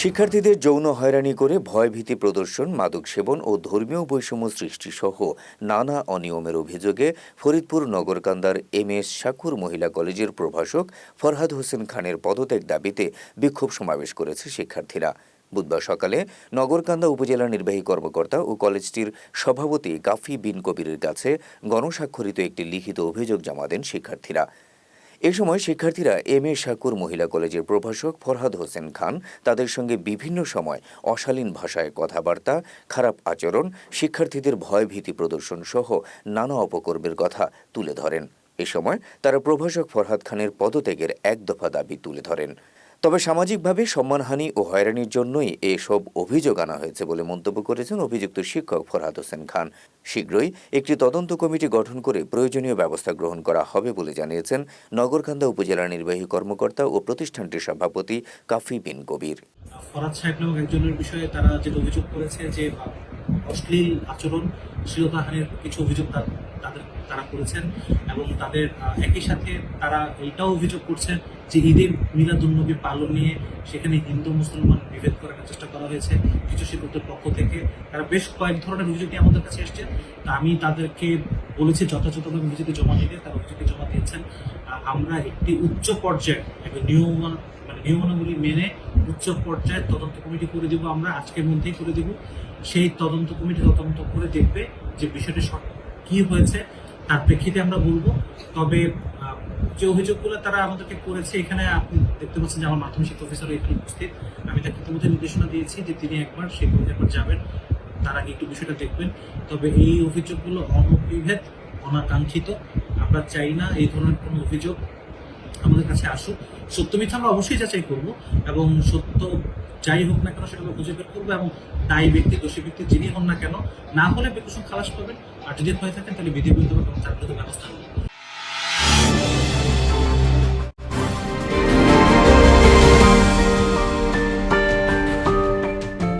শিক্ষার্থীদের যৌন হয়রানি করে ভয়ভীতি প্রদর্শন, মাদক সেবন ও ধর্মীয় বৈষম্য সৃষ্টিসহ নানা অনিয়মের অভিযোগে ফরিদপুর নগরকান্দার এমএস শাকুর মহিলা কলেজের প্রভাষক ফরহাদ হোসেন খানের পদত্যাগ দাবিতে বিক্ষোভ সমাবেশ করেছে শিক্ষার্থীরা। বুধবার সকালে নগরকান্দা উপজেলা নির্বাহী কর্মকর্তা ও কলেজটির সভাপতি কাফি বিন কবিরের কাছে গণস্বাক্ষরিত একটি লিখিত অভিযোগ জমা দেন শিক্ষার্থীরা। এ সময় শিক্ষার্থীরা এমএ শাকুর মহিলা কলেজের প্রভাষক ফরহাদ হোসেন খান তাদের সঙ্গে বিভিন্ন সময় অশালীন ভাষায় কথাবার্তা, খারাপ আচরণ, শিক্ষার্থীদের ভয়ভীতি প্রদর্শন সহ নানা অপকর্মের কথা তুলে ধরেন। এ সময় তারা প্রভাষক ফরহাদ খানের পদত্যাগের এক দফা দাবি তুলে ধরেন। তবে সামাজিকভাবে সম্মানহানি ও হয়রানির জন্যই এসব অভিযোগ আনা হয়েছে বলে মন্তব্য করেছেন অভিযুক্ত শিক্ষক ফরহাদ হোসেন খান। শীঘ্রই একটি তদন্ত কমিটি গঠন করে প্রয়োজনীয় ব্যবস্থা গ্রহণ করা হবে বলে জানিয়েছেন নগরকান্দা উপজেলা নির্বাহী কর্মকর্তা ও প্রতিষ্ঠানটির সভাপতি কাফি বিন কবির। ফরহাদ সাহেব নামক একজনের বিষয়ে তারা যেটা অভিযোগ করেছে যে অশ্লীল আচরণ, শ্লীলতাহানির কিছু অভিযোগ তারা করেছেন এবং তাদের একই সাথে তারা এইটাও অভিযোগ করছেন যে ঈদে মিলাদুন্নবী পালন নিয়ে সেখানে হিন্দু মুসলমান বিভেদ করার চেষ্টা করা হয়েছে কিছু শিক্ষকদের পক্ষ থেকে। তারা বেশ কয়েক ধরনের অভিযোগ নিয়ে আমাদের কাছে এসছেন। আমি তাদেরকে বলেছি যথাযথভাবে অভিযোগে জমা দিতে, তারা অভিযোগে জমা দিয়েছেন। আমরা একটি উচ্চ পর্যায়ে নিয়মাবলী মেনে উচ্চ পর্যায়ে তদন্ত কমিটি করে দিব, আমরা আজকের মধ্যেই করে দিব। সেই তদন্ত কমিটি তদন্ত করে দেখবে যে বিষয়টি কি হয়েছে, তার প্রেক্ষিতে আমরা বলবো। তবে যে অভিযোগগুলো তারা আমাদেরকে করেছে, এখানে আপনি দেখতে পাচ্ছেন যে আমার মাধ্যমিক শিক্ষা অফিসার এখানে উপস্থিত। আমি তাকে ইতিমধ্যে নির্দেশনা দিয়েছি যে তিনি একবার সেই কমিটি একবার যাবেন, তার আগে একটু বিষয়টা দেখবেন। তবে এই অভিযোগগুলো অনভিভেদ, অনাকাঙ্ক্ষিত। আমরা চাই না এই ধরনের কোনো অভিযোগ আমাদের কাছে আসুক। সত্য মিথ্যা আমরা অবশ্যই যাচাই করবো এবং সত্য যাই হোক না কেন সেটা আমরা খুঁজে বের করবো এবং দায়ী ব্যক্তি, দোষী ব্যক্তি যিনি হন না কেন, না হলে বেকুসুম খালাস পাবেন। আর যদি হয়ে থাকেন তাহলে বিধিবদ্ধভাবে তার বিরুদ্ধে ব্যবস্থা নেব।